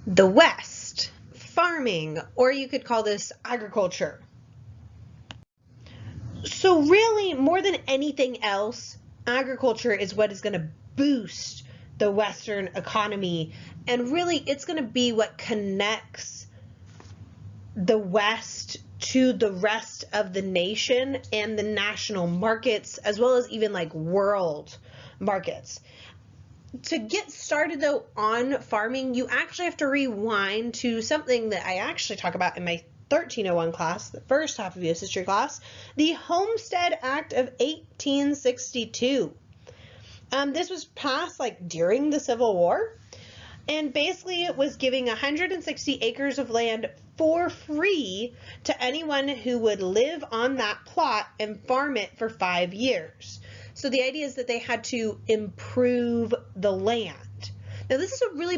the West, farming, or you could call this agriculture. So really, more than anything else, agriculture is what is going to boost the Western economy. And really, it's going to be what connects the West to the rest of the nation and the national markets, as well as even like world markets. To get started though on farming, you actually have to rewind to something that I actually talk about in my 1301 class, the first half of U.S. history class, the Homestead Act of 1862. This was passed like during the Civil War, and basically it was giving 160 acres of land for free to anyone who would live on that plot and farm it for 5 years. So the idea is that they had to improve the land. Now this is a really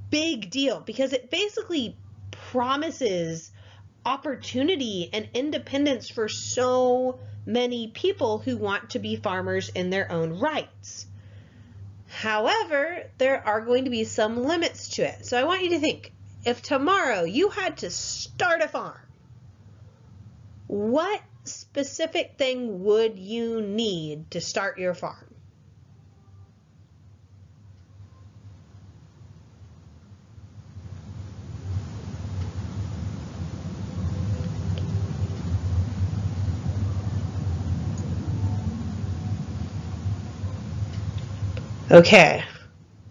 big deal because it basically promises opportunity and independence for so many people who want to be farmers in their own rights. However, there are going to be some limits to it. So I want you to think, if tomorrow you had to start a farm, what specific thing would you need to start your farm? Okay,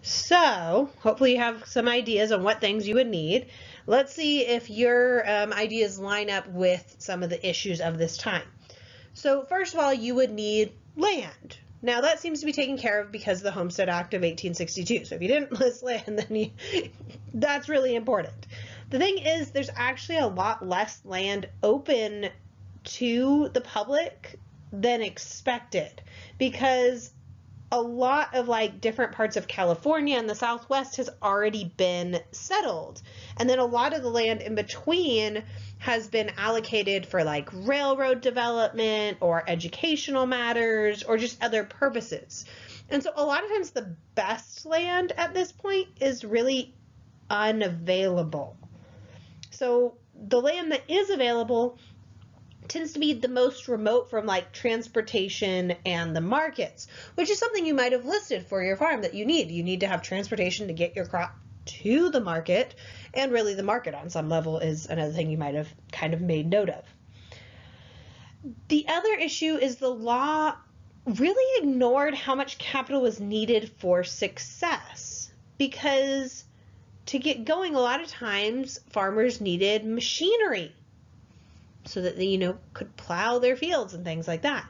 so hopefully you have some ideas on what things you would need. Let's see if your ideas line up with some of the issues of this time. So first of all, you would need land. Now that seems to be taken care of because of the Homestead Act of 1862. So if you didn't list land, then that's really important. The thing is, there's actually a lot less land open to the public than expected because a lot of like different parts of California and the Southwest has already been settled. And then a lot of the land in between has been allocated for like railroad development or educational matters or just other purposes. And so a lot of times the best land at this point is really unavailable. So the land that is available tends to be the most remote from like transportation and the markets, which is something you might have listed for your farm that you need. You need to have transportation to get your crop to the market, and really the market on some level is another thing you might have kind of made note of. The other issue is the law really ignored how much capital was needed for success, because to get going, a lot of times farmers needed machinery so that they, could plow their fields and things like that.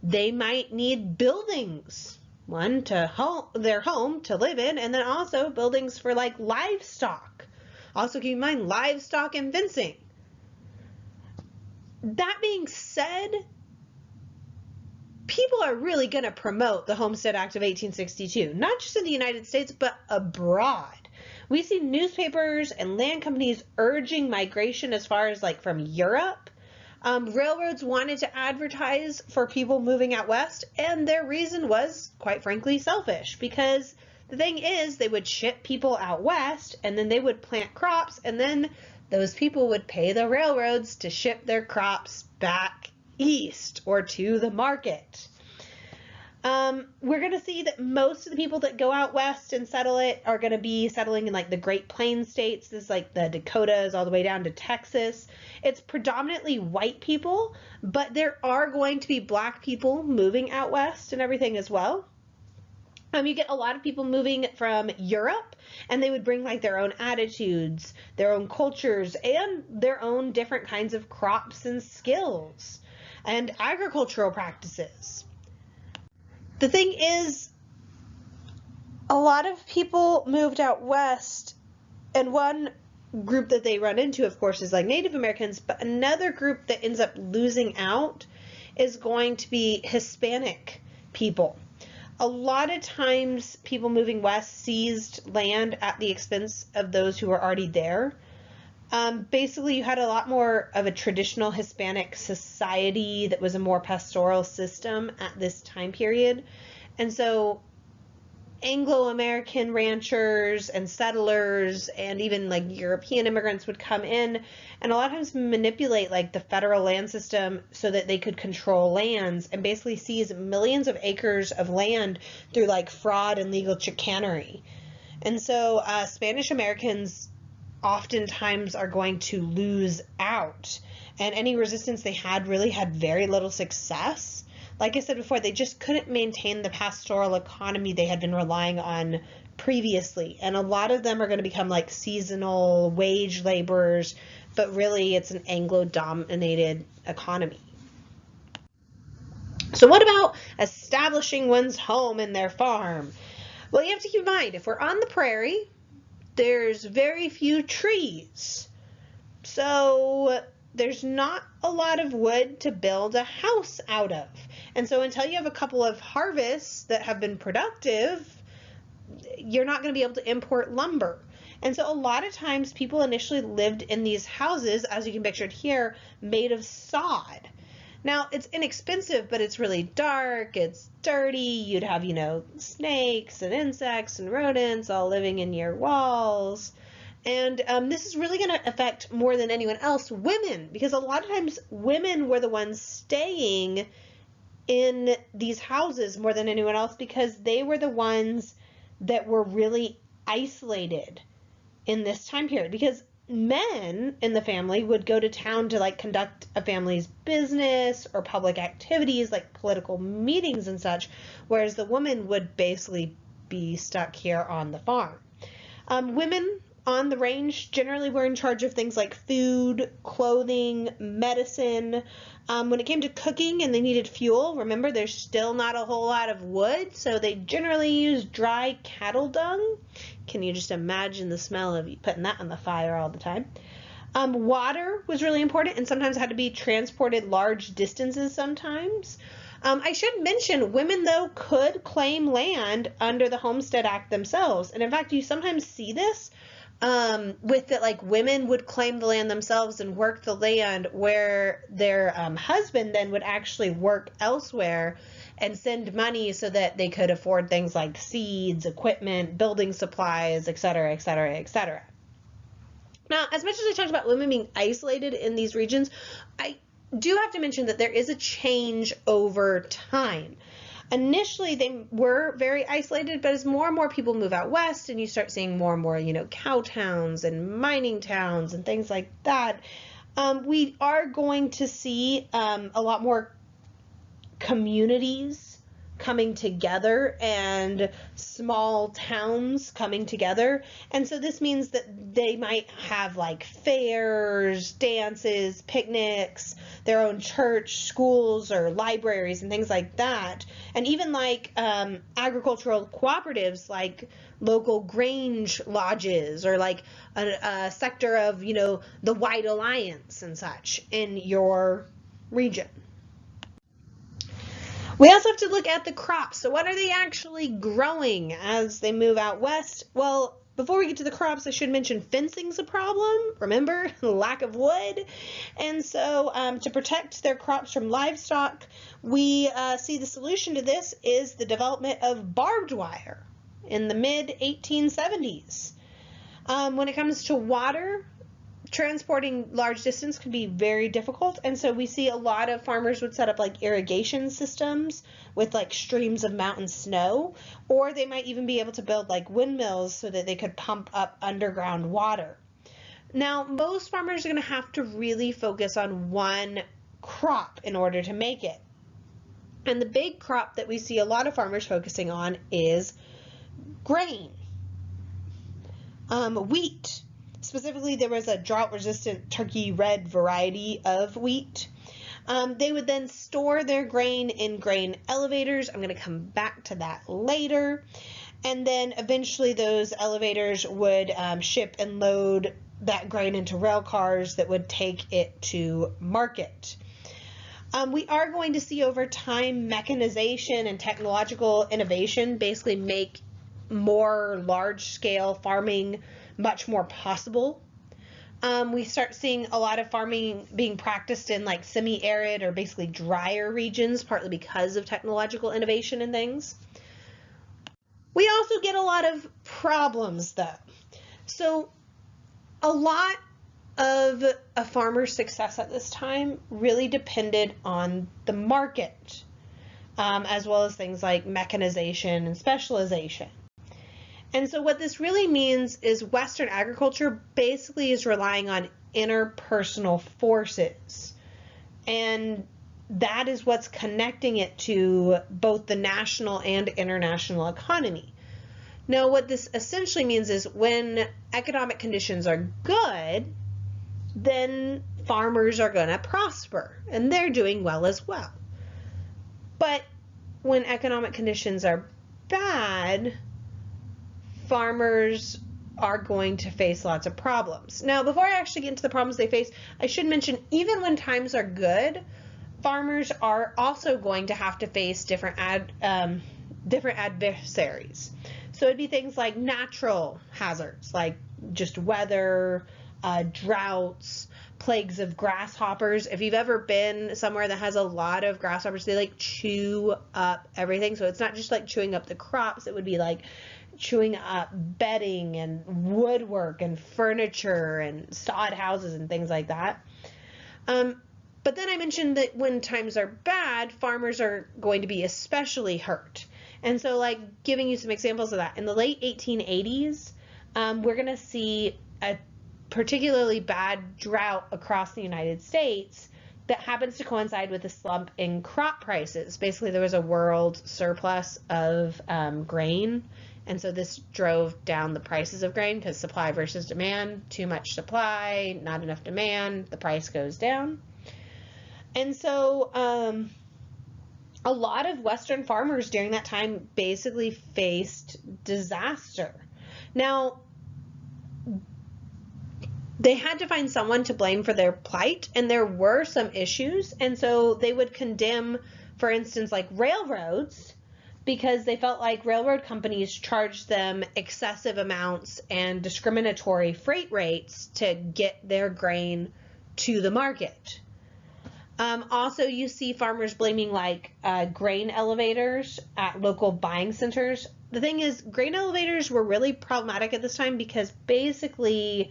They might need buildings, one to their home to live in, and then also buildings for like livestock. Also keep in mind livestock and fencing. That being said, people are really going to promote the Homestead Act of 1862, not just in the United States, but abroad. We see newspapers and land companies urging migration as far as like from Europe. Railroads wanted to advertise for people moving out west, and their reason was, quite frankly, selfish, because the thing is they would ship people out west and then they would plant crops, and then those people would pay the railroads to ship their crops back east or to the market. We're going to see that most of the people that go out west and settle it are going to be settling in like the Great Plains states. This is like the Dakotas all the way down to Texas. It's predominantly white people, but there are going to be black people moving out west and everything as well. You get a lot of people moving from Europe, and they would bring like their own attitudes, their own cultures, and their own different kinds of crops and skills and agricultural practices. The thing is, a lot of people moved out west, and one group that they run into, of course, is like Native Americans, but another group that ends up losing out is going to be Hispanic people. A lot of times people moving west seized land at the expense of those who were already there. Basically, you had a lot more of a traditional Hispanic society that was a more pastoral system at this time period. And so Anglo-American ranchers and settlers and even like European immigrants would come in and a lot of times manipulate like the federal land system so that they could control lands and basically seize millions of acres of land through like fraud and legal chicanery. And so Spanish Americans oftentimes are going to lose out, and any resistance they had really had very little success. Like I said before, they just couldn't maintain the pastoral economy they had been relying on previously, and a lot of them are going to become like seasonal wage laborers, but really it's an Anglo-dominated economy. So what about establishing one's home and their farm? Well, you have to keep in mind, if we're on the prairie, there's very few trees. So there's not a lot of wood to build a house out of. And so until you have a couple of harvests that have been productive, you're not going to be able to import lumber. And so a lot of times people initially lived in these houses, as you can picture here, made of sod. Now, it's inexpensive, but it's really dark, it's dirty, you'd have, snakes and insects and rodents all living in your walls. And this is really going to affect more than anyone else women, because a lot of times women were the ones staying in these houses more than anyone else because they were the ones that were really isolated in this time period, because men in the family would go to town to like conduct a family's business or public activities like political meetings and such, whereas the woman would basically be stuck here on the farm. Women on the range generally were in charge of things like food, clothing, medicine. When it came to cooking and they needed fuel, remember there's still not a whole lot of wood, so they generally used dry cattle dung. Can you just imagine the smell of you putting that on the fire all the time? Water was really important and sometimes had to be transported large distances sometimes. I should mention women, though, could claim land under the Homestead Act themselves. And in fact, you sometimes see this with that, like women would claim the land themselves and work the land where their husband then would actually work elsewhere and send money so that they could afford things like seeds, equipment, building supplies, etc., etc., etc. Now, as much as I talked about women being isolated in these regions, I do have to mention that there is a change over time. Initially, they were very isolated, but as more and more people move out west and you start seeing more and more, cow towns and mining towns and things like that, we are going to see a lot more communities coming together and small towns coming together. And so this means that they might have like fairs, dances, picnics, their own church, schools, or libraries and things like that. And even like agricultural cooperatives like local grange lodges or like a sector of, the White Alliance and such in your region. We also have to look at the crops. So what are they actually growing as they move out west? Well, before we get to the crops, I should mention fencing's a problem. Remember, lack of wood. And so to protect their crops from livestock, we see the solution to this is the development of barbed wire in the mid-1870s. When it comes to water, transporting large distance can be very difficult, and so we see a lot of farmers would set up like irrigation systems with like streams of mountain snow, or they might even be able to build like windmills so that they could pump up underground water. Now, most farmers are going to have to really focus on one crop in order to make it. And the big crop that we see a lot of farmers focusing on is grain, wheat. Specifically, there was a drought-resistant turkey red variety of wheat. They would then store their grain in grain elevators. I'm going to come back to that later. And then eventually those elevators would ship and load that grain into rail cars that would take it to market. We are going to see over time mechanization and technological innovation basically make more large-scale farming much more possible. We start seeing a lot of farming being practiced in like semi-arid or basically drier regions, partly because of technological innovation and things. We also get a lot of problems though. So a lot of a farmer's success at this time really depended on the market, as well as things like mechanization and specialization. And so what this really means is Western agriculture basically is relying on interpersonal forces. And that is what's connecting it to both the national and international economy. Now, what this essentially means is when economic conditions are good, then farmers are going to prosper, and they're doing well as well. But when economic conditions are bad, farmers are going to face lots of problems. Now, before I actually get into the problems they face, I should mention even when times are good, farmers are also going to have to face different adversaries. So it'd be things like natural hazards, like just weather, droughts, plagues of grasshoppers. If you've ever been somewhere that has a lot of grasshoppers, they like chew up everything. So it's not just like chewing up the crops, it would be like chewing up bedding and woodwork and furniture and sod houses and things like that. But then I mentioned that when times are bad, farmers are going to be especially hurt. And so, like, giving you some examples of that, in the late 1880s, we're going to see a particularly bad drought across the United States that happens to coincide with a slump in crop prices. Basically, there was a world surplus of grain, and so this drove down the prices of grain because supply versus demand, too much supply, not enough demand, the price goes down. And so a lot of Western farmers during that time basically faced disaster. Now, they had to find someone to blame for their plight, and there were some issues, and so they would condemn, for instance, like railroads, because they felt like railroad companies charged them excessive amounts and discriminatory freight rates to get their grain to the market. Also, you see farmers blaming like grain elevators at local buying centers. The thing is, grain elevators were really problematic at this time because basically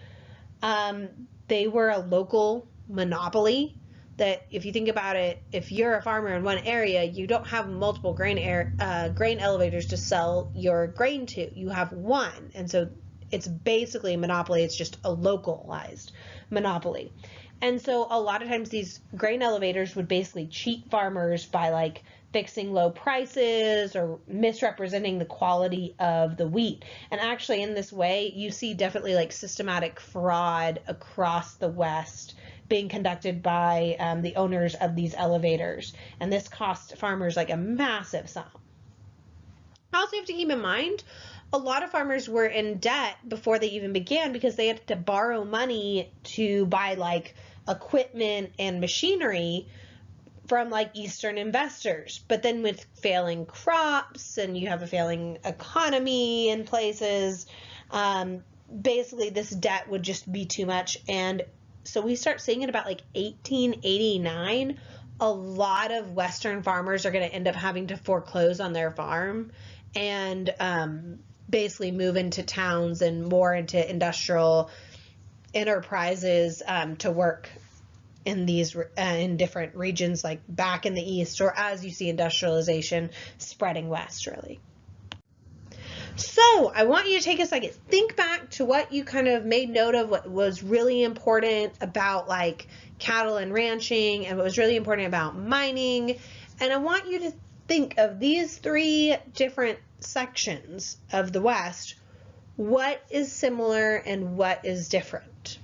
they were a local monopoly that, if you think about it, if you're a farmer in one area, you don't have multiple grain elevators to sell your grain to. You have one. And so it's basically a monopoly. It's just a localized monopoly. And so a lot of times these grain elevators would basically cheat farmers by like fixing low prices or misrepresenting the quality of the wheat. And actually in this way, you see definitely like systematic fraud across the West being conducted by the owners of these elevators. And this cost farmers like a massive sum. Also, you have to keep in mind, a lot of farmers were in debt before they even began because they had to borrow money to buy like equipment and machinery from like Eastern investors. But then with failing crops and you have a failing economy in places, basically this debt would just be too much. And so we start seeing it about like 1889, a lot of Western farmers are going to end up having to foreclose on their farm and basically move into towns and more into industrial enterprises to work in these in different regions, like back in the East, or as you see industrialization spreading west, really. So I want you to take a second, think back to what you kind of made note of, what was really important about like cattle and ranching and what was really important about mining. And I want you to think of these three different sections of the West. What is similar and what is different?